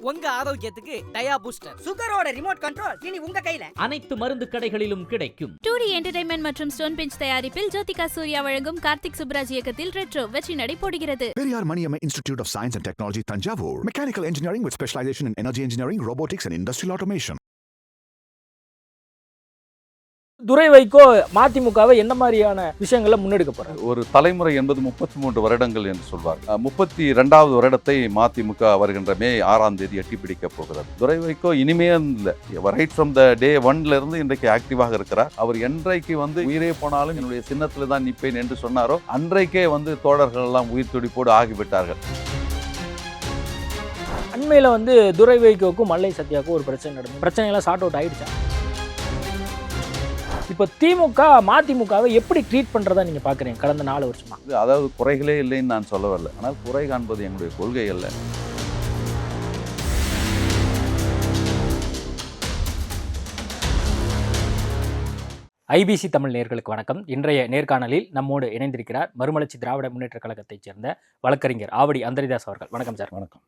உங்க ஆரோக்கியத்துக்கு டயா booster. சுகரோட remote control இனி உங்க கையில. அனைத்து மருந்து கடைகளிலும் கிடைக்கும். 2D என்டர்டைன்மெண்ட் மற்றும் ஸ்டோன் பெஞ்ச் தயாரிப்பில் ஜோதிகா சூர்யா வழங்கும் கார்த்திக் சுப்ராஜ் இயக்கத்தில் ரெட்ரோ வெற்றி நடை போடுகிறது. Periyar Maniamma Institute of Science and Technology, Thanjavur. Mechanical engineering with specialization in energy engineering, robotics and industrial automation. துரை வைகோ மதிமுகவை என்ன மாதிரியான விஷயங்களை முன்னெடுக்க போறாரு? ஒரு தலைமுறை என்பது 33 வருடங்கள் என்று சொல்வார். 32வது வருடத்தை மதிமுக வருகின்ற மே 6ஆம் தேதி எட்டி பிடிக்க போகிறது. துரை வைகோ இனிமே இல்லை, ரைட் ஃப்ரம் த டே 1ல இருந்து இன்றைக்கு ஆக்டிவாக இருக்கிறார். அவர் என்றைக்கு உயிரே போனாலும் என்னுடைய சின்னத்தில் தான் நிற்பேன் என்று சொன்னாரோ அன்றைக்கே தோழர்கள் எல்லாம் உயிர் துடிப்போடு ஆகிவிட்டார்கள். அண்மையில துரை வைகோக்கும் மல்லை சத்யாவுக்கும் ஒரு பிரச்சனை நடந்தது. பிரச்சனைலாம் சார்ட் அவுட் ஆயிடுச்சா? இப்போ திமுக மதிமுகவை எப்படி ட்ரீட் பண்ணுறதா நீங்கள் பார்க்குறீங்க கடந்த 4 வருஷமா? அதாவது குறைகளே இல்லைன்னு நான் சொல்ல வரல, ஆனால் குறை காண்பது எங்களுடைய கொள்கை அல்ல. ஐபிசி தமிழ் நேயர்களுக்கு வணக்கம். இன்றைய நேர்காணலில் நம்மோடு இணைந்திருக்கிறார் மறுமலர்ச்சி திராவிட முன்னேற்ற கழகத்தைச் சேர்ந்த வழக்கறிஞர் ஆவடி அந்தரிதாஸ் அவர்கள். வணக்கம் சார். வணக்கம்.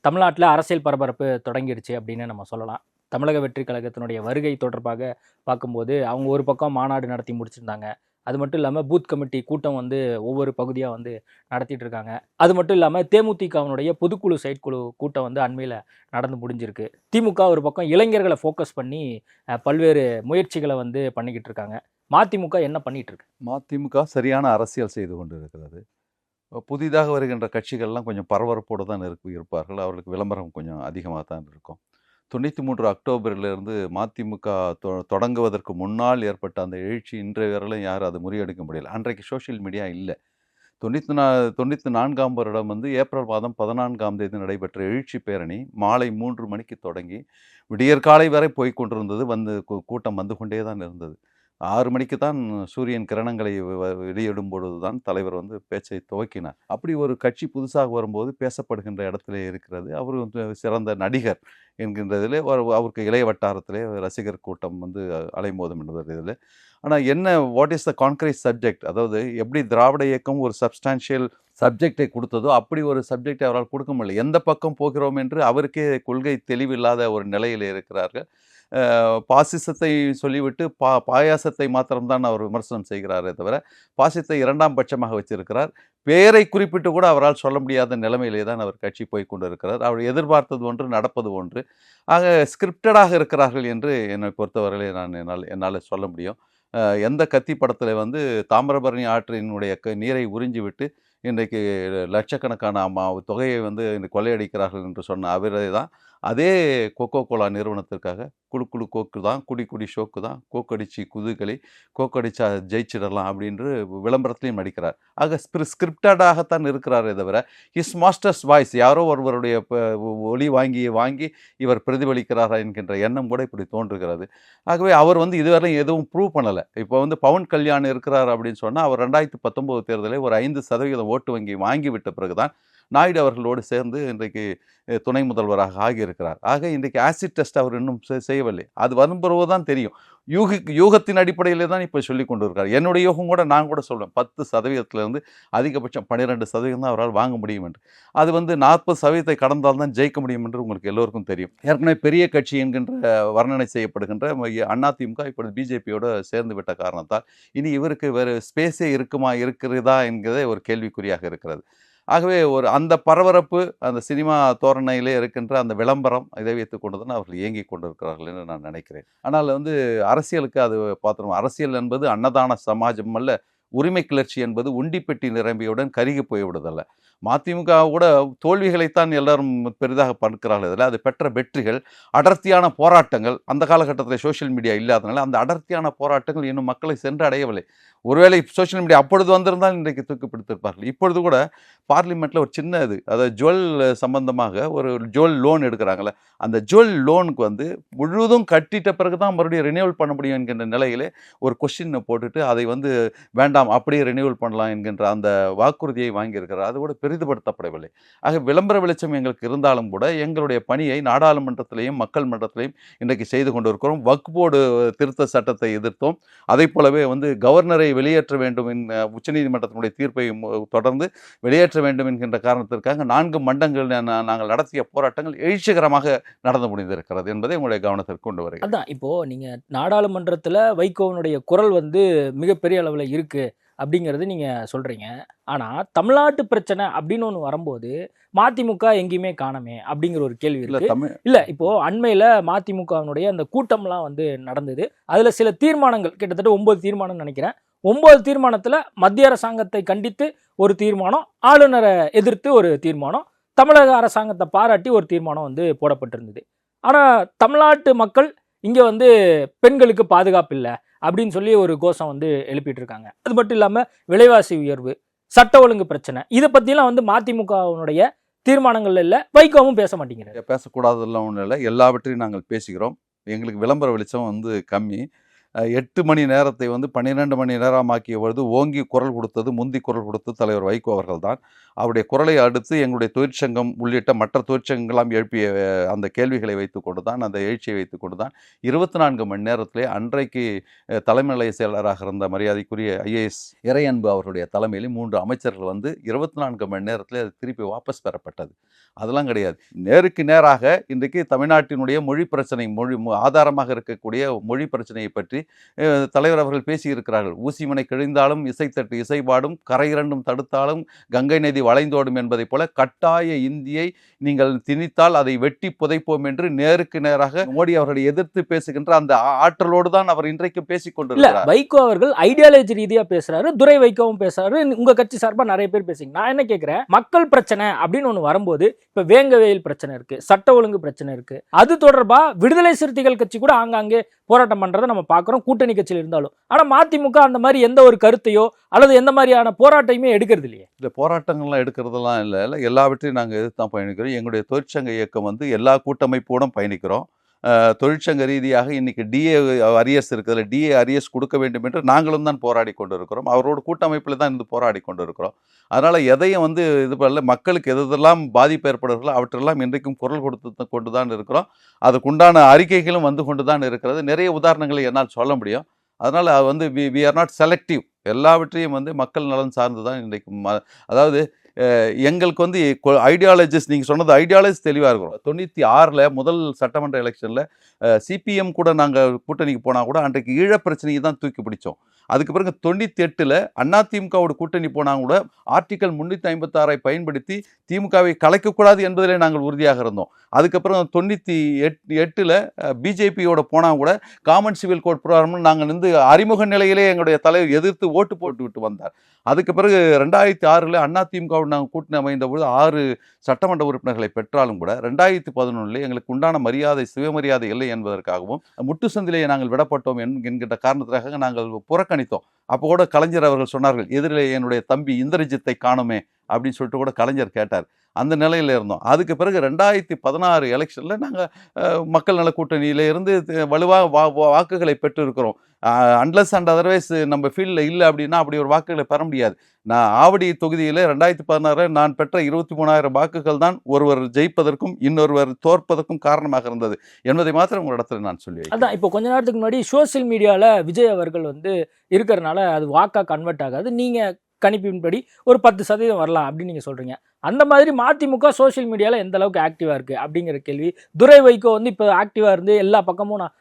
தமிழ்நாட்டில் அரசியல் பரபரப்பு தொடங்கிடுச்சு அப்படின்னு நம்ம சொல்லலாம். தமிழக வெற்றி கழகத்தினுடைய வருகை தொடர்பாக பார்க்கும்போது அவங்க ஒரு பக்கம் மாநாடு நடத்தி முடிச்சிருந்தாங்க. அது மட்டும் இல்லாமல் பூத் கமிட்டி கூட்டம் ஒவ்வொரு பகுதியாக நடத்திட்டு இருக்காங்க. அது மட்டும் இல்லாமல் தேமுதிகவினுடைய பொதுக்குழு செயற்குழு கூட்டம் அண்மையில் நடந்து முடிஞ்சிருக்கு. திமுக ஒரு பக்கம் இளைஞர்களை ஃபோக்கஸ் பண்ணி பல்வேறு முயற்சிகளை பண்ணிக்கிட்டு இருக்காங்க. மதிமுக என்ன பண்ணிட்டு இருக்கு? மதிமுக சரியான அரசியல் செய்து கொண்டு இருக்கிறது. புதிதாக வருகின்ற கட்சிகள்லாம் கொஞ்சம் பரபரப்போடு தான் இருப்பார்கள். அவர்களுக்கு விளம்பரம் கொஞ்சம் அதிகமாக தான் இருக்கும். 93 அக்டோபரிலிருந்து மதிமுக தொடங்குவதற்கு முன்னால் ஏற்பட்ட அந்த எழுச்சி இன்றைய வரையிலும் யாரும் அதை முறியடிக்க முடியல. அன்றைக்கு சோஷியல் மீடியா இல்லை. 94ஆம் வருடம் ஏப்ரல் மாதம் 14ஆம் தேதி நடைபெற்ற எழுச்சி பேரணி மாலை 3 மணிக்கு தொடங்கி விடியற்காலை வரை போய் கொண்டிருந்தது. கூட்டம் வந்து கொண்டே தான் இருந்தது. 6 மணிக்கு தான் சூரியன் கிரணங்களை வெளியிடும் பொழுது தான் தலைவர் பேச்சை துவக்கினார். அப்படி ஒரு கட்சி புதுசாக வரும்போது பேசப்படுகின்ற இடத்திலே இருக்கிறது. அவர் சிறந்த நடிகர் என்கின்றதிலே அவருக்கு இளைய வட்டாரத்திலே ரசிகர் கூட்டம் அலைமோதும் என்பது இதில். ஆனால் என்ன, what is the concrete subject, அதாவது எப்படி திராவிட இயக்கம் ஒரு சப்ஸ்டான்ஷியல் சப்ஜெக்டை கொடுத்ததோ அப்படி ஒரு சப்ஜெக்டை அவரால் கொடுக்க முடியல. எந்த பக்கம் போகிறோம் என்று அவருக்கே கொள்கை தெளிவில்லாத ஒரு நிலையில் இருக்கிறார்கள். பாசிசத்தை சொல்லிவிட்டு பாயாசத்தை மாத்திரம்தான் அவர் விமர்சனம் செய்கிறாரே தவிர பாசிசத்தை 2ஆம் பட்சமாக வச்சிருக்கிறார். பேரை குறிப்பிட்டு கூட அவரால் சொல்ல முடியாத நிலைமையிலே தான் அவர் கட்சி போய் கொண்டு இருக்கிறார். அவர் எதிர்பார்த்தது ஒன்று, நடப்பது ஒன்று. ஆக ஸ்கிரிப்டடாக இருக்கிறார்கள் என்று என்னை பொறுத்தவரையிலே என்னால் சொல்ல முடியும். எந்த கத்தி படத்தில் தாமிரபரணி ஆற்றினுடைய நீரை உறிஞ்சி விட்டு இன்றைக்கு லட்சக்கணக்கான தொகையை கொள்ளையடிக்கிறார்கள் என்று சொன்ன அவரே தான் அதே கொக்கோ கோலா நிறுவனத்திற்காக குழு கோக்கு தான், குடி ஷோக்கு தான், கோக்கடிச்சு குதுகளி, கோக்கடிச்சா ஜெயிச்சிடலாம் அப்படின்று விளம்பரத்திலையும் நடிக்கிறார். ஆக ஸ்கிரிப்டடாகத்தான் இருக்கிறாரே தவிர ஹிஸ் மாஸ்டர்ஸ் வாய்ஸ், யாரோ ஒருவருடைய ஒளி வாங்கி இவர் பிரதிபலிக்கிறாரா என்கின்ற எண்ணம் கூட இப்படி தோன்றுகிறது. ஆகவே அவர் இதுவரையும் எதுவும் ப்ரூவ் பண்ணலை. இப்போ பவன் கல்யாண் இருக்கிறார் அப்படின்னு சொன்னால் அவர் 2019 தேர்தலில் ஒரு 5% ஓட்டு வங்கி வாங்கிவிட்ட பிறகுதான் நாயுடு அவர்களோடு சேர்ந்து இன்றைக்கு துணை முதல்வராக ஆகியிருக்கிறார். ஆக இன்றைக்கு ஆசிட் டெஸ்ட் அவர் இன்னும் செய்யவில்லை. அது வரும்போது தான் தெரியும். யூகத்தின் அடிப்படையில் தான் இப்போ சொல்லி கொண்டு இருக்கார். என்னுடைய யூகம் கூட நான் கூட சொல்வேன் 10%, அதிகபட்சம் 12% தான் அவரால் வாங்க முடியும் என்று. அது 40% கடந்தால் தான் ஜெயிக்க முடியும் என்று உங்களுக்கு எல்லோருக்கும் தெரியும். ஏற்கனவே பெரிய கட்சி என்கின்ற வர்ணனை செய்யப்படுகின்ற அதிமுக இப்பொழுது பிஜேபியோடு சேர்ந்து விட்ட காரணத்தால் இனி இவருக்கு வேறு ஸ்பேஸே இருக்கிறதா என்கிறதே ஒரு கேள்விக்குறியாக இருக்கிறது. ஆகவே அந்த பரபரப்பு, அந்த சினிமா தோரணையிலே இருக்கின்ற அந்த விளம்பரம், இதை வைத்து கொண்டு தான் அவர்கள் இயங்கி கொண்டிருக்கிறார்கள் என்று நான் நினைக்கிறேன். ஆனால் அரசியலுக்கு அது பார்த்துருவோம். அரசியல் என்பது அன்னதான சமாஜம் அல்ல. உரிமை கிளர்ச்சி என்பது உண்டிப்பெட்டி நிரம்பியுடன் கருகி போய்விடுதல்ல. மதிமுக கூட தோல்விகளைத்தான் எல்லாரும் பெரிதாக பார்க்கிறார்கள். இதில் அது பெற்ற வெற்றிகள், அடர்த்தியான போராட்டங்கள், அந்த காலகட்டத்தில் சோஷியல் மீடியா இல்லாதனால அந்த அடர்த்தியான போராட்டங்கள் இன்னும் மக்களை சென்று அடையவில்லை. ஒருவேளை சோஷியல் மீடியா அப்பொழுது வந்திருந்தால் இன்றைக்கு தூக்கி பிடித்திருப்பார்கள். இப்பொழுது கூட பார்லிமெண்ட்டில் ஒரு சின்ன அதாவது ஜுவல் சம்பந்தமாக ஒரு ஜுவல் லோன் எடுக்கிறாங்களே, அந்த ஜுவல் லோனுக்கு முழுவதும் கட்டிட்ட பிறகு தான் மறுபடியும் ரினியூவல் பண்ண முடியும் என்கின்ற நிலையிலே ஒரு கொஸ்டினை போட்டுட்டு அதை வேண்டாம் அப்படியே ரினியூவல் பண்ணலாம் என்கின்ற அந்த வாக்குறுதியை வாங்கியிருக்கிறார். அது கூட பெரிதுபடுத்தப்படவில்லை. ஆக விளம்பர வெளிச்சம் எங்களுக்கு இருந்தாலும் கூட எங்களுடைய பணியை நாடாளுமன்றத்திலையும் மக்கள் மன்றத்திலையும் இன்றைக்கு செய்து கொண்டிருக்கிறோம். வக்ஃப் போர்டு திருத்த சட்டத்தை எதிர்த்தோம். அதை போலவே கவர்னரை வெளியேற்ற வேண்டும் உச்சநீதிமன்றத்தினுடைய தீர்ப்பை தொடர்ந்து வெளியேற்ற வேண்டும் என்கின்ற காரணத்திற்காக 4 மண்டங்கள் நாங்கள் நடத்திய போராட்டங்கள் எழுச்சிகரமாக நடந்து முடிந்திருக்கிறது என்பதை உங்களுடைய கவனத்திற்கு கொண்டு வருகிறேன். அதான் இப்போ நீங்க நாடாளுமன்றத்துல வைகோவனுடைய குரல் மிகப்பெரிய அளவில் இருக்கு அப்படிங்கிறது நீங்க சொல்றீங்க. ஆனா தமிழ்நாட்டு பிரச்சனை அப்படின்னு ஒன்று வரும்போது மதிமுக எங்கேயுமே காணமே அப்படிங்கிற ஒரு கேள்வி இருக்கு. இல்ல இப்போ அண்மையில மதிமுகவினுடைய அந்த கூட்டம்லாம் நடந்தது. அதுல சில தீர்மானங்கள் கிட்டத்தட்ட 9 தீர்மானம் நினைக்கிறேன். 9 தீர்மானத்துல மத்திய அரசாங்கத்தை கண்டித்து ஒரு தீர்மானம், ஆளுநரை எதிர்த்து ஒரு தீர்மானம், தமிழக அரசாங்கத்தை பாராட்டி ஒரு தீர்மானம் போடப்பட்டிருந்தது. ஆனா தமிழ்நாட்டு மக்கள் இங்க பெண்களுக்கு பாதுகாப்பு இல்லை அப்படின்னு சொல்லி ஒரு கோஷம் எழுப்பிட்டு இருக்காங்க. அது மட்டும் இல்லாம விலைவாசி உயர்வு, சட்ட ஒழுங்கு பிரச்சனை, இதை பத்திலாம் மதிமுகவினுடைய தீர்மானங்கள் இல்லை, வைகோவும் பேச மாட்டேங்கிறார். பேசக்கூடாதெல்லாம் ஒன்றும் இல்லை, எல்லாவற்றையும் நாங்கள் பேசுகிறோம். எங்களுக்கு விளம்பர வெளிச்சம் கம்மி. 8 மணி நேரத்தை 12 மணி நேரமாக்கிய பொழுது ஓங்கி குரல் கொடுத்தது, முந்தி குரல் கொடுத்தது தலைவர் வைகோ அவர்கள் தான். அவருடைய குரலை அடுத்து எங்களுடைய தொழிற்சங்கம் உள்ளிட்ட மற்ற தொழிற்சங்கங்களாம் எழுப்பிய அந்த கேள்விகளை வைத்துக்கொண்டு தான், அந்த எழுச்சியை வைத்துக்கொண்டு தான் 24 மணி நேரத்திலே அன்றைக்கு தலைமை நிலைய செயலராக இருந்த மரியாதைக்குரிய IAS இறையன்பு அவருடைய தலைமையில் 3 அமைச்சர்கள் 24 மணி நேரத்தில் அது திருப்பி வாபஸ் பெறப்பட்டது. அதெல்லாம் கிடையாது. நேருக்கு நேராக இன்றைக்கு தமிழ்நாட்டினுடைய மொழி பிரச்சனை, ஆதாரமாக இருக்கக்கூடிய மொழி பிரச்சனையை பற்றி தலைவர் அவர்கள் பேசியிருக்கிறார்கள். ஊசிமனை கிழிந்தாலும் இசைத்தட்டு இசைபாடும், கரை இரண்டும் தடுத்தாலும் கங்கை நதி வளைந்தோடும் என்பதை போல கட்டாய இந்தியை நீங்கள் திணித்தால் அதை வெட்டி புதைப்போம் என்று நேருக்கு நேராக மோடி அவர்களை எதிர்த்து பேசுகின்ற அந்த ஆற்றலோடு தான் அவர் இன்றைக்கு பேசிக் கொண்டிருக்கிறார். வைகோ அவர்கள் ஐடியாலஜி ரீதியா பேசுறாரு, துரை வைகோவும் பேசுறாரு, உங்க கட்சி சார்பா நிறைய பேர் பேசுங்க. நான் என்ன கேட்கிறேன், மக்கள் பிரச்சனை அப்படின்னு ஒண்ணு வரும்போது இப்ப வேங்கவேல் பிரச்சனை இருக்கு, சட்ட ஒழுங்கு பிரச்சனை இருக்கு, அது தொடர்பா விடுதலை சிறுத்தைகள் கட்சி கூட ஆங்காங்கே போராட்டம் பண்றதை நம்ம பார்க்கிறோம், கூட்டணி கட்சியில் இருந்தாலும். ஆனா மதிமுக அந்த மாதிரி எந்த ஒரு கருத்தையோ அல்லது எந்த மாதிரியான போராட்டமே எடுக்கிறது இல்லையே. இந்த போராட்டங்கள்லாம் எடுக்கிறதெல்லாம் இல்லை, எல்லாவற்றையும் நாங்கள் எதிர்த்து தான் பயணிக்கிறோம். எங்களுடைய தொழிற்சங்க இயக்கம் எல்லா கூட்டமைப்போடும் பயணிக்கிறோம். தொழிற்சங்க ரீதியாக இன்னைக்கு DA அரியர்ஸ் இருக்கிறதுல DA அரியர்ஸ் கொடுக்க வேண்டும் என்று நாங்களும் தான் போராடி கொண்டு இருக்கிறோம். அவரோட கூட்டமைப்பில் தான் போராடி கொண்டு இருக்கிறோம். அதனால் எதையும் இது பண்ணல, மக்களுக்கு எதெல்லாம் பாதிப்பு ஏற்படுகிறதோ அவற்றெல்லாம் இன்றைக்கும் குரல் கொடுத்து கொண்டு தான் இருக்கிறோம். அதுக்குண்டான அறிக்கைகளும் கொண்டு தான் இருக்கிறது. நிறைய உதாரணங்களை என்னால் சொல்ல முடியும். அதனால் வி ஆர் நாட் செலக்டிவ். எல்லாவற்றையும் மக்கள் நலன் சார்ந்து தான் இன்றைக்கு. அதாவது எங்களுக்கு ஐடியாலஜிஸ், நீங்கள் சொன்னது ஐடியாலஜி தெளிவாக இருக்கிறோம். 96 முதல் சட்டமன்ற எலெக்ஷனில் CPM கூட நாங்கள் கூட்டணிக்கு போனால் கூட அன்றைக்கு ஈழப் பிரச்சனையை தான் தூக்கி பிடிச்சோம். அதுக்கு பிறகு 98 அதிமுகவோட கூட்டணி போனால் கூட ஆர்டிகல் 356 பயன்படுத்தி திமுகவை கலைக்கக்கூடாது என்பதிலே நாங்கள் உறுதியாக இருந்தோம். அதுக்கப்புறம் 98 பிஜேபியோட போனால் கூட காமன் சிவில் கோட் ப்ரோக்ராம் நாங்கள் அறிமுக நிலையிலே எங்களுடைய தலைவர் எதிர்த்து ஓட்டு போட்டு விட்டு வந்தார். அதுக்கு பிறகு 2006 அதிமுகவோடு நாங்கள் கூட்டணி அமைந்த பொழுது 6 சட்டமன்ற உறுப்பினர்களை பெற்றாலும் கூட 2011 எங்களுக்கு உண்டான மரியாதை, சுயமரியாதை இல்லை என்பதற்காகவும் முட்டு சந்திலேயே நாங்கள் விடப்பட்டோம் என்கின்ற காரணத்திற்காக நாங்கள் புறக்கணித்தோம். அப்போ கூட கலைஞர் அவர்கள் சொன்னார்கள், எதிரிலே என்னுடைய தம்பி இந்திரஜித்தை காணுமே அப்படின்னு சொல்லிட்டு கூட கலைஞர் கேட்டார். அந்த நிலையில் இருந்தோம். அதுக்கு பிறகு 2016 எலெக்ஷனில் நாங்கள் மக்கள் நல கூட்டணியில இருந்து வலுவாக வாக்குகளை பெற்றிருக்கிறோம். அன்லஸ் அண்ட் அதர்வைஸ் நம்ம ஃபீல்டில் இல்லை அப்படின்னா அப்படி ஒரு வாக்குகளை பெற முடியாது. நான் ஆவடி தொகுதியில் 2016 நான் பெற்ற 23,000 வாக்குகள் தான் ஒருவர் ஜெயிப்பதற்கும் இன்னொருவர் தோற்பதற்கும் காரணமாக இருந்தது என்பதை மாத்திரம் உங்களிடத்தில் நான் சொல்லுவேன். அதான் இப்போ கொஞ்ச நேரத்துக்கு முன்னாடி சோசியல் மீடியாவில் விஜய் அவர்கள் இருக்கிறனால அது வாக்கா கன்வெர்ட் ஆகாது, நீங்கள் கணிப்பின்படி ஒரு 10% வரலாம் அப்படின்னு நீங்கள் சொல்கிறீங்க. அந்த மாதிரி மதிமுக சோசியல் மீடியாவில் எந்த அளவுக்கு ஆக்டிவாக இருக்குது அப்படிங்கிற கேள்வி. துரை வைகோ இப்போ ஆக்டிவாக இருந்து எல்லா பக்கமும் நான்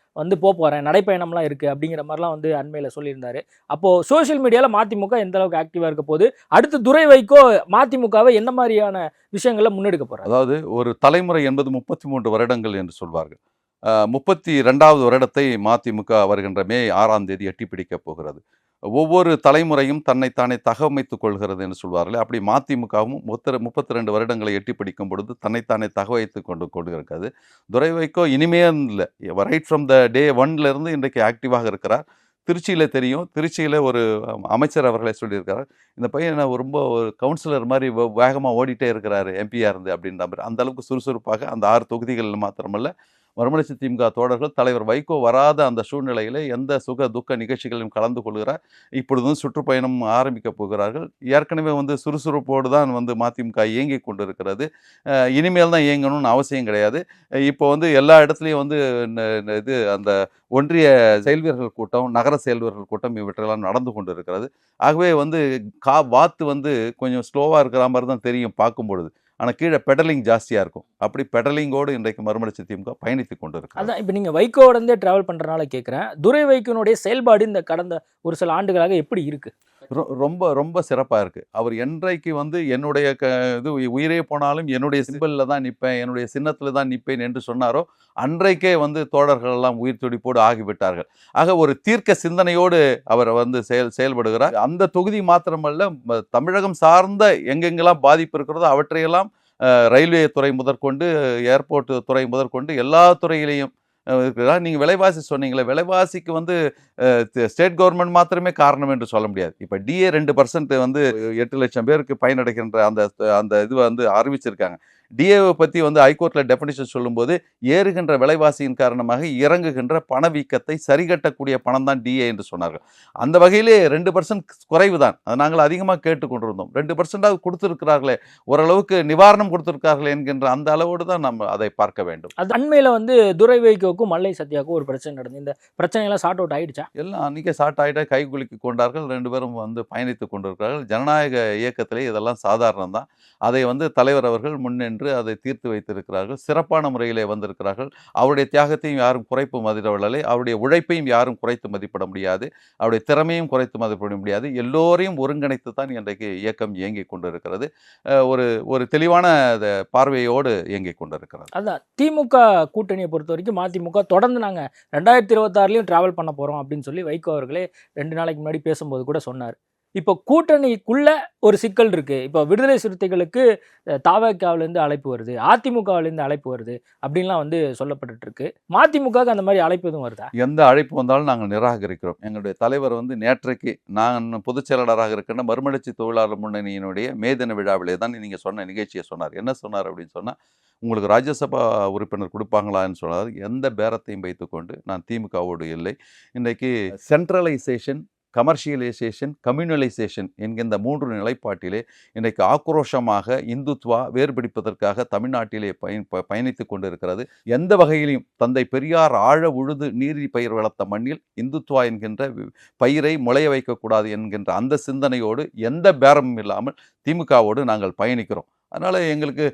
போகிறேன், நடைப்பயணம்லாம் இருக்குது அப்படிங்கிற மாதிரிலாம் அண்மையில் சொல்லியிருந்தாரு. அப்போது சோசியல் மீடியாவில் மதிமுக எந்த அளவுக்கு ஆக்டிவாக இருக்க போது, அடுத்து துரை வைகோ மதிமுகவை என்ன மாதிரியான விஷயங்களை முன்னெடுக்க போகிறார்? அதாவது ஒரு தலைமுறை என்பது 33 வருடங்கள் என்று சொல்வார்கள். 32வது வருடத்தை மதிமுக வருகின்ற மே 6ஆம் தேதி எட்டி பிடிக்கப் போகிறது. ஒவ்வொரு தலைமுறையும் தன்னைத்தானே தகவமைத்துக் கொள்கிறது என்று சொல்வார்கள். அப்படி மதிமுகவும் 32 வருடங்களை எட்டி பிடிக்கும் பொழுது தன்னைத்தானே தகவைத்துக் கொண்டு இருக்கிறது. துரை வைகோ இனிமே இல்லை, ரைட் ஃப்ரம் த டே 1 இன்றைக்கு ஆக்டிவாக இருக்கிறார். திருச்சியில் தெரியும், திருச்சியில் ஒரு அமைச்சர் அவர்களே சொல்லியிருக்கிறார், இந்த பையன் ரொம்ப ஒரு கவுன்சிலர் மாதிரி வேகமாக ஓடிட்டே இருக்கிறாரு எம்பியாக இருந்து அப்படின்ற மாதிரி. அந்த அளவுக்கு சுறுசுறுப்பாக அந்த 6 தொகுதிகளில் மாத்திரமல்ல மறுமலர்ச்சி திமுக தோழர்கள் தலைவர் வைகோ வராத அந்த சூழ்நிலையில் எந்த சுக துக்க நிகழ்ச்சிகளிலும் கலந்து கொள்கிறார். இப்பொழுது சுற்றுப்பயணம் ஆரம்பிக்க போகிறார்கள். ஏற்கனவே சுறுசுறுப்போடு தான் மதிமுக இயங்கி கொண்டிருக்கிறது. இனிமேல் தான் இயங்கணும்னு அவசியம் கிடையாது. இப்போ எல்லா இடத்துலையும் இது அந்த ஒன்றிய செயல்வீரர்கள் கூட்டம், நகர செயல்வீரர்கள் கூட்டம் இவற்றெல்லாம் நடந்து கொண்டு இருக்கிறது. ஆகவே வாத்து கொஞ்சம் ஸ்லோவாக இருக்கிற மாதிரி தான் தெரியும் பார்க்கும் பொழுது. ஆனால் கீழே பெடலிங் ஜாஸ்தியாக இருக்கும். அப்படி பெடலிங்கோடு இன்றைக்கு மறுமலர்ச்சி திமுக பயணித்து கொண்டு இருக்கு. அதான் இப்போ நீங்கள் வைகோடந்தே ட்ராவல் பண்ணுறனால கேட்குறேன், துரை வைகோனுடைய செயல்பாடு இந்த கடந்த ஒரு சில ஆண்டுகளாக எப்படி இருக்குது? ரொம்ப ரொம்ப சிறப்பாக இருக்குது. அவர் என்றைக்கு என்னுடைய இது உயிரே போனாலும் என்னுடைய சிம்பிளில் தான் நிற்பேன், என்னுடைய சின்னத்தில் தான் நிற்பேன் என்று சொன்னாரோ அன்றைக்கே தோழர்கள் எல்லாம் உயிர் துடிப்போடு ஆகிவிட்டார்கள். ஆக ஒரு தீர்க்க சிந்தனையோடு அவர் செயல்படுகிறார். அந்த தொகுதி மாத்திரமல்ல, தமிழகம் சார்ந்த எங்கெங்கெல்லாம் பாதிப்பு இருக்கிறதோ அவற்றையெல்லாம் ரயில்வே துறை முதற்கொண்டு, ஏர்போர்ட் துறை முதற்கொண்டு எல்லா துறையிலையும் இருக்கிறதா. நீங்கள் விலைவாசி சொன்னீங்களே, விலைவாசிக்கு ஸ்டேட் கவர்மெண்ட் மாத்திரமே காரணம் என்று சொல்ல முடியாது. இப்போ DA 2% 8 லட்சம் பேருக்கு பயனடைகின்ற அந்த இது அறிவிச்சிருக்காங்க. DAவை பற்றி ஹைகோர்ட்டில் டெஃபினிஷன் சொல்லும்போது ஏறுகின்ற விலைவாசியின் காரணமாக இறங்குகின்ற பணவீக்கத்தை சரிகட்டக்கூடிய பணம் தான் DA என்று சொன்னார்கள். அந்த வகையிலே 2% குறைவு தான். அதை நாங்கள் அதிகமாக கேட்டுக்கொண்டிருந்தோம். 2% கொடுத்துருக்கிறார்களே, ஓரளவுக்கு நிவாரணம் கொடுத்துருக்கார்களே என்கின்ற அந்த அளவோடு தான் நம்ம அதை பார்க்க வேண்டும். அது அண்மையில் துரை வைகோவுக்கும் மல்லை சத்யாவுக்கும் ஒரு பிரச்சனை நடந்து, இந்த பிரச்சனையெல்லாம் சார்ட் அவுட் ஆகிடுச்சா? எல்லாம் அன்றைக்கே சார்ட் ஆகிட்டா கைகுலுக்கி கொண்டார்கள். 2 பேரும் பயணித்து கொண்டிருக்கிறார்கள். ஜனநாயக இயக்கத்திலே இதெல்லாம் சாதாரணம் தான். அதை தலைவர் அவர்கள் முன்னின்று அதை தீர்த்து வைத்திருக்கிறார்கள். சிறப்பான முறையிலே வந்திருக்கிறார்கள். அவருடைய தியாகத்தையும் யாரும் குறைப்பு மதிப்பிடவில்லை. அவருடைய உழைப்பையும் யாரும் குறைத்து மதிப்பிட முடியாது. அவருடைய திறமையும் குறைத்து மதிப்பிட முடியாது. எல்லோரையும் ஒருங்கிணைத்து தான் இன்றைக்கு இயக்கம் இயங்கிக் கொண்டிருக்கிறது. ஒரு தெளிவான பார்வையோடு இயங்கிக் கொண்டிருக்கிறது. அதான் திமுக கூட்டணியை பொறுத்த வரைக்கும் மதிமுக தொடர்ந்து நாங்கள் 2026 டிராவல் பண்ண போகிறோம் அப்படின்னு சொல்லி வைகோ அவர்களே 2 நாளைக்கு முன்னாடி பேசும்போது கூட சொன்னார். இப்போ கூட்டணிக்குள்ள ஒரு சிக்கல் இருக்கு. இப்போ விடுதலை சிறுத்தைகளுக்கு தாவகாவிலேருந்து அழைப்பு வருது, அதிமுகவிலேருந்து அழைப்பு வருது அப்படின்லாம் சொல்லப்பட்டு இருக்கு. மதிமுகவுக்கு அந்த மாதிரி அழைப்பு எதுவும் வருதா? எந்த அழைப்பு வந்தாலும் நாங்கள் நிராகரிக்கிறோம். எங்களுடைய தலைவர் நேற்றைக்கு நான் பொதுச் செயலாளராக இருக்கின்ற மறுமலர்ச்சி தொழிலாளர் முன்னணியினுடைய மேதின விழாவிலே தான் நீங்கள் சொன்ன நிகழ்ச்சியை சொன்னார். என்ன சொன்னார் அப்படின்னு சொன்னால், உங்களுக்கு ராஜ்யசபா உறுப்பினர் கொடுப்பாங்களான்னு சொன்னார். எந்த பேரத்தையும் வைத்துக்கொண்டு நான் திமுகவோடு இல்லை. இன்றைக்கு சென்ட்ரலைசேஷன், கமர்ஷியலைசேஷன், கம்யூனலைசேஷன் என்கின்ற 3 நிலைப்பாட்டிலே இன்றைக்கு ஆக்ரோஷமாக இந்துத்வா வேறுபிடிப்பதற்காக தமிழ்நாட்டிலே பயணித்து கொண்டிருக்கிறது. எந்த வகையிலும் தந்தை பெரியார் ஆழ உழுது நீரி பயிர் வளர்த்த மண்ணில் இந்துத்வா என்கின்ற பயிரை முளைய வைக்கக்கூடாது என்கின்ற அந்த சிந்தனையோடு எந்த பேரமும் இல்லாமல் திமுகவோடு நாங்கள் பயணிக்கிறோம். அதனால் எங்களுக்கு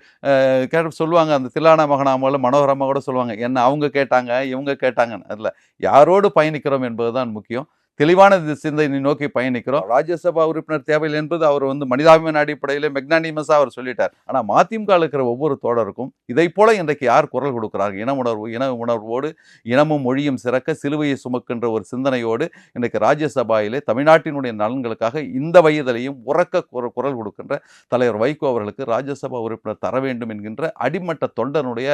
சொல்லுவாங்க, அந்த தில்லானா மகனாமல மனோரமா கூட சொல்லுவாங்க, என்ன அவங்க கேட்டாங்க இவங்க கேட்டாங்கன்னு. அதில் யாரோடு பயணிக்கிறோம் என்பது தான் முக்கியம். தெளிவான சிந்தனை நோக்கி பயணிக்கிறோம். ராஜ்யசபா உறுப்பினர் தேவையில்லை என்பது அவர் மனிதாபிமான அடிப்படையில் மெக்னானிமஸாக அவர் சொல்லிட்டார். ஆனால் மதிமுக இருக்கிற ஒவ்வொரு தோழருக்கும் இதை போல இன்றைக்கு யார் குரல் கொடுக்கிறார்கள்? இன உணர்வோடு இனமும் மொழியும் சிறக்க சிலுவையை சுமக்கின்ற ஒரு சிந்தனையோடு இன்றைக்கு ராஜ்யசபாவிலே தமிழ்நாட்டினுடைய நலன்களுக்காக இந்த வயதிலையும் உறக்க குரல் கொடுக்கின்ற தலைவர் வைகோ அவர்களுக்கு ராஜ்யசபா உறுப்பினர் தர வேண்டும் என்கின்ற அடிமட்ட தொண்டனுடைய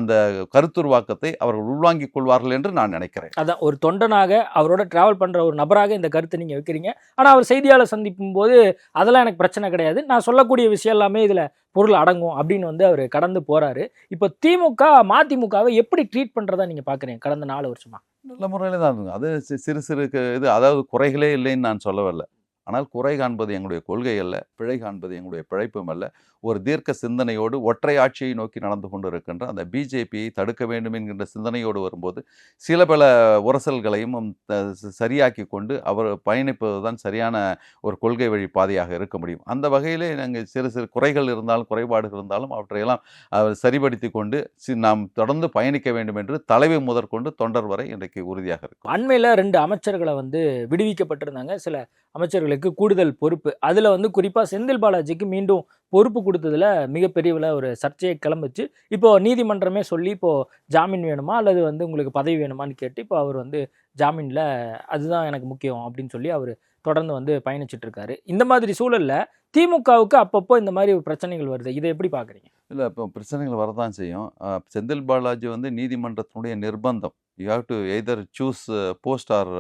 அந்த கருத்துருவாக்கத்தை அவர்கள் உள்வாங்கிக் கொள்வார்கள் என்று நான் நினைக்கிறேன். அதான் ஒரு தொண்டனாக அவரோட டிராவல் பண்ணுற ஒரு நபராக இந்த கருத்தை நீங்கள் வைக்கிறீங்க. ஆனால் அவர் செய்தியாளர் சந்திக்கும் போது அதெல்லாம் எனக்கு பிரச்சனை கிடையாது, நான் சொல்லக்கூடிய விஷயம் எல்லாமே இதில் பொருள் அடங்கும் அப்படின்னு அவர் கடந்து போகிறாரு. இப்போ திமுக மதிமுகவை எப்படி ட்ரீட் பண்ணுறதா நீங்கள் பார்க்குறீங்க கடந்த 4 வருஷமா? நல்ல முறையில் தான் இருந்தது. அது சிறு சிறு இது, அதாவது குறைகளே இல்லைன்னு நான் சொல்லவில்லை. ஆனால் குறை காண்பது எங்களுடைய கொள்கை அல்ல, பிழை காண்பது எங்களுடைய பிழைப்பும் அல்ல. ஒரு தீர்க்க சிந்தனையோடு ஒற்றை ஆட்சியை நோக்கி நடந்து கொண்டு இருக்கின்ற அந்த பிஜேபியை தடுக்க வேண்டும் என்கின்ற சிந்தனையோடு வரும்போது சில பல உரசல்களையும் சரியாக்கி கொண்டு அவர் பயணிப்பது தான் சரியான ஒரு கொள்கை வழி பாதையாக இருக்க முடியும். அந்த வகையிலே நாங்கள் சிறு சிறு குறைகள் இருந்தாலும் குறைபாடுகள் இருந்தாலும் அவற்றையெல்லாம் அவர் சரிபடுத்தி கொண்டு நாம் தொடர்ந்து பயணிக்க வேண்டும் என்று தலைமை முதற்கொண்டு தொண்டர் வரை இன்றைக்கு உறுதியாக இருக்கும். அண்மையில் 2 அமைச்சர்களை விடுவிக்கப்பட்டிருந்தாங்க. சில அமைச்சர்களுக்கு கூடுதல் பொறுப்பு. அதில் குறிப்பாக செந்தில் பாலாஜிக்கு மீண்டும் பொறுப்பு கொடுத்ததில் மிகப்பெரிய ஒரு சர்ச்சையை கிளம்பிச்சு. இப்போது நீதிமன்றமே சொல்லி இப்போது ஜாமீன் வேணுமா அல்லது உங்களுக்கு பதவி வேணுமான்னு கேட்டு இப்போ அவர் ஜாமீனில் அதுதான் எனக்கு முக்கியம் அப்படின்னு சொல்லி அவர் தொடர்ந்து பயணிச்சுட்டு இருக்காரு. இந்த மாதிரி சூழலில் திமுகவுக்கு அப்பப்போ இந்த மாதிரி பிரச்சனைகள் வருது, இதை எப்படி பார்க்குறீங்க? இல்லை, இப்போ பிரச்சனைகள் வரதான் செய்யும். செந்தில் பாலாஜி நிதிமன்றத்தினுடைய நிர்பந்தம், you have to either choose post or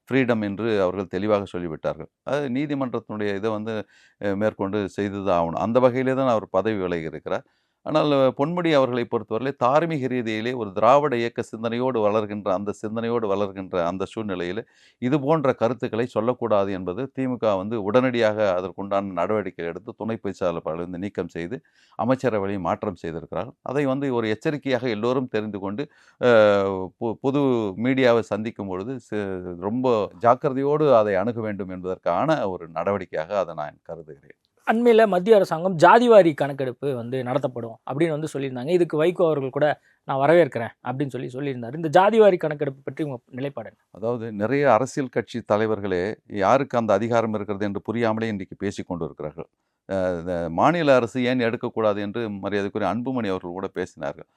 freedom என்று அவர்கள் தெளிவாக சொல்லிவிட்டார்கள். அது நீதிமன்றத்தினுடைய இதை மேற்கொண்டு செய்து தான் ஆகணும். அந்த வகையிலே தான் அவர் பதவி விலகி இருக்கிறார். ஆனால் பொன்முடி அவர்களை பொறுத்தவரை தார்மீக ரீதியிலே ஒரு திராவிட இயக்க சிந்தனையோடு வளர்கின்ற அந்த சூழ்நிலையில் இது போன்ற கருத்துக்களை சொல்லக்கூடாது என்பது திமுக வந்து உடனடியாக அதற்குண்டான நடவடிக்கை எடுத்து துணை பொதுச்செயலாளரை வந்து நீக்கம் செய்து அமைச்சரவையை மாற்றம் செய்திருக்கிறார்கள். அதை வந்து ஒரு எச்சரிக்கையாக எல்லோரும் தெரிந்து கொண்டு பொது மீடியாவை சந்திக்கும் பொழுது ரொம்ப ஜாக்கிரதையோடு அதை அணுக வேண்டும் என்பதற்கான ஒரு நடவடிக்கையாக அதை நான் கருதுகிறேன். அண்மையில் மத்திய அரசாங்கம் ஜாதிவாரி கணக்கெடுப்பு வந்து நடத்தப்படும் அப்படின்னு வந்து சொல்லியிருந்தாங்க. இதுக்கு வைகோ அவர்கள் கூட நான் வரவேற்கிறேன் அப்படின்னு சொல்லியிருந்தார். இந்த ஜாதிவாரி கணக்கெடுப்பு பற்றி உங்கள் நிலைப்பாடு? அதாவது நிறைய அரசியல் கட்சி தலைவர்களே யாருக்கு அந்த அதிகாரம் இருக்கிறது என்று புரியாமலே இன்றைக்கு பேசி கொண்டு இருக்கிறார்கள். மாநில அரசு ஏன் எடுக்கக்கூடாது என்று மரியாதைக்குரிய அன்புமணி அவர்கள் கூட பேசினார்கள்.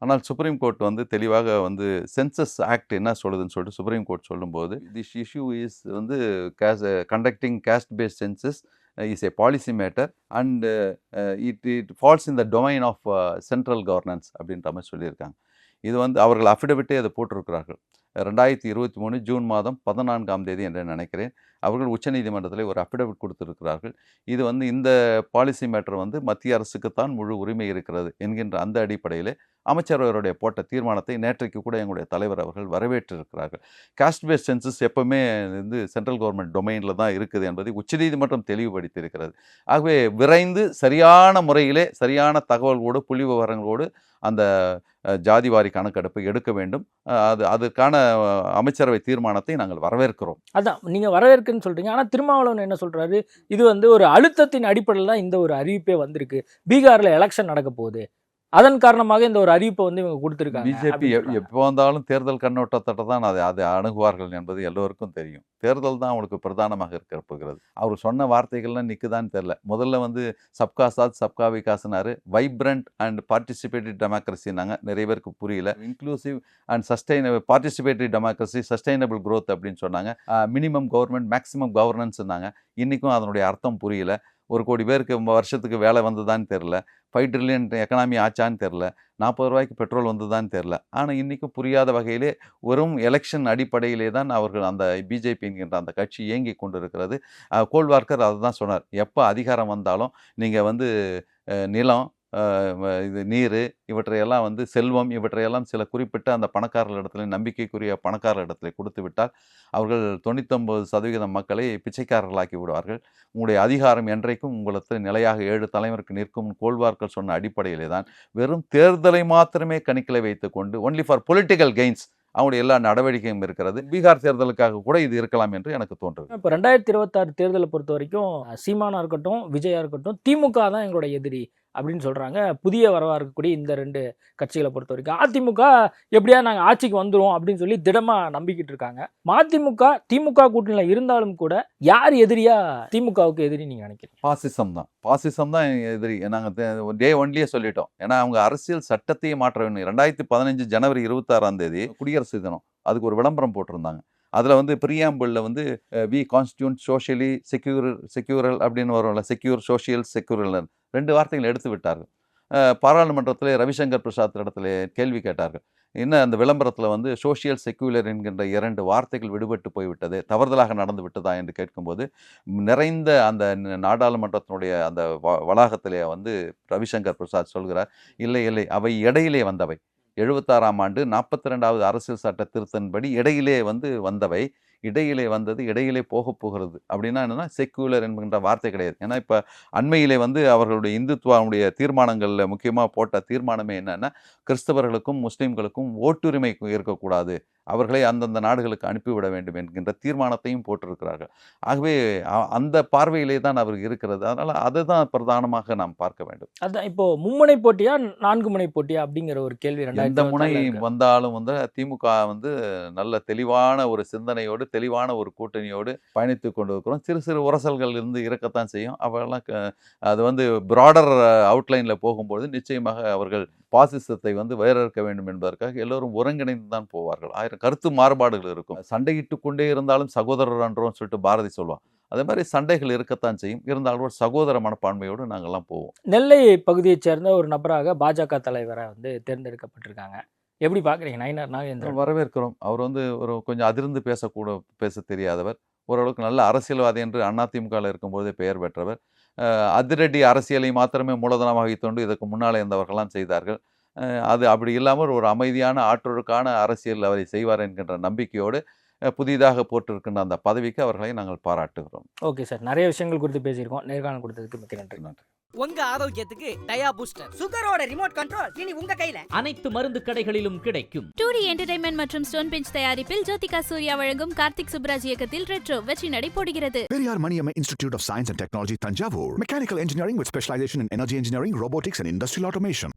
ஆனால் சுப்ரீம் கோர்ட் வந்து தெளிவாக வந்து சென்சஸ் ஆக்ட் என்ன சொல்லுதுன்னு சொல்லிட்டு சுப்ரீம் கோர்ட் சொல்லும்போது திஸ் இஷ்யூ இஸ் வந்து conducting caste based census is a policy matter and it falls in the domain of central governance அப்படின்ற மாதிரி சொல்லியிருக்காங்க. இது வந்து அவர்கள் அஃபிடவிட்டே அதை போட்டிருக்கிறார்கள். 2023 ஜூன் மாதம் 14ஆம் தேதி என்று நினைக்கிறேன் அவர்கள் உச்சநீதிமன்றத்தில் ஒரு அஃபிடவிட் கொடுத்திருக்கிறார்கள். இது வந்து இந்த பாலிசி மேட்டர் வந்து மத்திய அரசுக்குத்தான் முழு உரிமை இருக்கிறது என்கின்ற அந்த அடிப்படையில் அமைச்சரவருடைய போட்ட தீர்மானத்தை நேற்றைக்கு கூட எங்களுடைய தலைவர் அவர்கள் வரவேற்றிருக்கிறார்கள். காஸ்ட் பேஸ்ட் சென்சஸ் எப்பவுமே வந்து சென்ட்ரல் கவர்மெண்ட் டொமைனில் தான் இருக்குது என்பதை உச்சநீதிமன்றம் தெளிவுபடுத்தியிருக்கிறது. ஆகவே விரைந்து சரியான முறையிலே சரியான தகவல்களோடு புள்ளி விவரங்களோடு அந்த ஜாதிவாரி கணக்கெடுப்பை எடுக்க வேண்டும். அதுக்கான அமைச்சரவை தீர்மானத்தை நாங்கள் வரவேற்கிறோம். அதான் நீங்கள் வரவேற்குன்னு சொல்கிறீங்க. ஆனால் திருமாவளவன் என்ன சொல்கிறாரு, இது வந்து ஒரு அழுத்தத்தின் அடிப்படையில் தான் இந்த ஒரு அறிவிப்பே வந்திருக்கு. பீகாரில் எலெக்ஷன் நடக்க போகுது, அதன் காரணமாக இந்த ஒரு அறிவிப்பை வந்து இவங்க கொடுத்துருக்காங்க. பிஜேபி எப்போ வந்தாலும் தேர்தல் கண்ணோட்டத்தோட தான் அதை அணுகுவார்கள் என்பது எல்லோருக்கும் தெரியும். தேர்தல் தான் அவங்களுக்கு பிரதானமாக இருக்க போகிறது. அவர் சொன்ன வார்த்தைகள்லாம் நிற்குதான்னு தெரில. முதல்ல வந்து சப்கா சாத் சப்கா விகாஸ்னாரு, வைப்ரண்ட் அண்ட் பார்ட்டிசிபேட்டரி டெமோக்ரஸினாங்க. நிறைய பேருக்கு புரியல. Inclusive and participatory democracy, sustainable growth அப்படின்னு சொன்னாங்க. மினிமம் கவர்மெண்ட் மேக்ஸிமம் கவர்னன்ஸ்னாங்க. இன்றைக்கும் அதனுடைய அர்த்தம் புரியல. 1 கோடி பேருக்கு வருஷத்துக்கு வேலை வந்ததான்னு தெரில. 5 ட்ரில்லியன் எக்கனாமி ஆச்சான்னு தெரில. 40 ரூபாய்க்கு பெட்ரோல் வந்ததான்னு தெரில. ஆனால் இன்றைக்கும் புரியாத வகையிலே வெறும் எலெக்ஷன் அடிப்படையிலே தான் அவர்கள் அந்த பிஜேபி என்கின்ற அந்த கட்சி இயங்கி கொண்டு இருக்கிறது. கோல்வார்க்கர் அதை தான் சொன்னார். எப்போ அதிகாரம் வந்தாலும் நீங்கள் வந்து நிலம், இது நீர், இவற்றையெல்லாம் வந்து செல்வம், இவற்றையெல்லாம் சில குறிப்பிட்ட அந்த பணக்காரர்களிடத்துல, நம்பிக்கைக்குரிய பணக்காரர்களிடத்துல கொடுத்து விட்டால் அவர்கள் 99% மக்களை பிச்சைக்காரர்களாக்கி விடுவார்கள். உங்களுடைய அதிகாரம் என்றைக்கும் உங்களுக்கு நிலையாக 7 தலைமுறைக்கு நிற்கும் கோல்வார்க்கர் சொன்ன அடிப்படையிலே தான் வெறும் தேர்தலை மாத்திரமே கணிக்கலை வைத்துக்கொண்டு ஒன்லி ஃபார் பொலிட்டிக்கல் கெயின்ஸ் அவங்களுடைய எல்லா நடவடிக்கையும் இருக்கிறது. பீகார் தேர்தலுக்காக கூட இது இருக்கலாம் என்று எனக்கு தோன்றுது. இப்போ 2026 தேர்தலை பொறுத்த வரைக்கும் சீமானா இருக்கட்டும், விஜயா இருக்கட்டும், திமுக தான் எங்களோட எதிரி அப்படின்னு சொல்கிறாங்க. புதிய வரவாக இருக்கக்கூடிய இந்த 2 கட்சிகளை பொறுத்த வரைக்கும் அதிமுக எப்படியா நாங்கள் ஆட்சிக்கு வந்துடும் அப்படின்னு சொல்லி திடமாக நம்பிக்கிட்டு இருக்காங்க. மதிமுக திமுக கூட்டணியில் இருந்தாலும் கூட யார் எதிரியா திமுகவுக்கு எதிரி நீங்கள் நினைக்கிறீங்க? பாசிசம் தான் எதிரி. நாங்கள் டே ஒன்லியே சொல்லிட்டோம். ஏன்னா அவங்க அரசியல் சட்டத்தையே மாற்ற வேண்டும். 2015 ஜனவரி 26ஆம் தேதி குடியரசு தினம், அதுக்கு ஒரு விளம்பரம் போட்டிருந்தாங்க. அதில் வந்து பிரியாம்பிளில் வந்து வி கான்ஸ்டியூட் சோஷியலி செக்யூரல் அப்படின்னு வரும்ல, செக்யூர் சோஷியல் செக்யூரல் 2 வார்த்தைகள் எடுத்து விட்டார்கள். பாராளுமன்றத்தில் ரவிசங்கர் பிரசாத் இடத்துல கேள்வி கேட்டார்கள். என்ன அந்த விளம்பரத்தில் வந்து சோஷியல் செக்யூலர் என்கின்ற 2 வார்த்தைகள் விடுபட்டு போய்விட்டது, தவறுதலாக நடந்து விட்டதா என்று கேட்கும்போது நிறைந்த அந்த நாடாளுமன்றத்தினுடைய அந்த வளாகத்திலே வந்து ரவிசங்கர் பிரசாத் சொல்கிறார், இல்லை அவை இடையிலே வந்தவை. 76ஆம் ஆண்டு 42வது அரசியல் சட்ட திருத்தன்படி இடையிலே வந்தவை, இடையிலே வந்தது இடையிலே போகிறது. அப்படின்னா என்னன்னா செக்யூலர் என்கின்ற வார்த்தை கிடையாது. ஏன்னா இப்போ அண்மையிலே அவர்களுடைய இந்துத்துவனுடைய தீர்மானங்களில் முக்கியமாக போட்ட தீர்மானமே என்னன்னா, கிறிஸ்தவர்களுக்கும் முஸ்லீம்களுக்கும் ஓட்டுரிமை இருக்கக்கூடாது, அவர்களை அந்தந்த நாடுகளுக்கு அனுப்பிவிட வேண்டும் என்கின்ற தீர்மானத்தையும் போட்டிருக்கிறார்கள். ஆகவே அந்த பார்வையிலே தான் அவர் இருக்கிறது. அதனால் அதை தான் பிரதானமாக நாம் பார்க்க வேண்டும். அதான் இப்போ மும்முனை போட்டியா 4 முனை போட்டியா அப்படிங்கிற ஒரு கேள்வி. எந்த முனை வந்தாலும் திமுக நல்ல தெளிவான ஒரு சிந்தனையோடு தெளிவான ஒரு கூட்டணியோடு பயணித்து கொண்டு இருக்கிறோம். சிறு சிறு உரசல்கள் இருக்கத்தான் செய்யும். அவெல்லாம் அது பிராடர் அவுட்லைனில் போகும்போது நிச்சயமாக அவர்கள் பாசிசத்தை வேறறுக்க வேண்டும் என்பதற்காக எல்லோரும் ஒருங்கிணைந்து தான் போவார்கள். 1000 கருத்து மாறுபாடுகள் இருக்கும். சண்டையிட்டு கொண்டே இருந்தாலும் சகோதரர் அன்றோன்னு சொல்லிட்டு பாரதி சொல்லுவான். அதே மாதிரி சண்டைகள் இருக்கத்தான் செய்யும். இருந்தாலும் ஒரு சகோதர மனப்பான்மையோடு நாங்கள்லாம் போவோம். நெல்லை பகுதியைச் சேர்ந்த ஒரு நபராக பாஜக தலைவரை தேர்ந்தெடுக்கப்பட்டிருக்காங்க. எப்படி பார்க்குறீங்க? நயினார் நாகேந்திரன் வரவேற்கிறோம். அவர் ஒரு கொஞ்சம் அதிர்ந்து பேச தெரியாதவர், ஓரளவுக்கு நல்ல அரசியல்வாதி என்று அதிமுகவில் இருக்கும்போதே பெயர் பெற்றவர். அதிரடி அரசியலை மாத்திரமே மூலதனமாக வைத்துக்கொண்டு இதற்கு முன்னாலே இருந்தவர்கள்லாம் செய்தார்கள். அது அப்படி இல்லாமல் ஒரு அமைதியான ஆற்றொழுக்கான அரசியல் அவரை செய்வார் என்கின்ற நம்பிக்கையோடு புதிதாக போட்டிருக்கின்ற அந்த பதவிக்கு அவர்களை நாங்கள் பாராட்டுகிறோம். ஓகே சார், நிறைய விஷயங்கள் குறித்து பேசியிருக்கோம். நேர்காணல் கொடுத்ததுக்கு மிக்க நன்றி. நன்றி. உங்க ஆரோக்கியத்துக்கு டயா பூஸ்டர். சுகரோட ரிமோட் கண்ட்ரோல் இனி உங்க கையில. அனைத்து மருந்து கடைகளிலும் கிடைக்கும். 2D என்டர்டைன்மெண்ட் மற்றும் ஸ்டோன் பெஞ்ச் தயாரிப்பில் ஜோதிகா சூர்யா வழங்கும் கார்த்திக் சுப்ராஜ் இயக்கத்தில் ரெட்ரோ வெற்றி நடை போடுகிறது. Periyar Maniamma Institute of Science and Technology, Tanjavur. Mechanical engineering with specialization in energy engineering, robotics and industrial automation.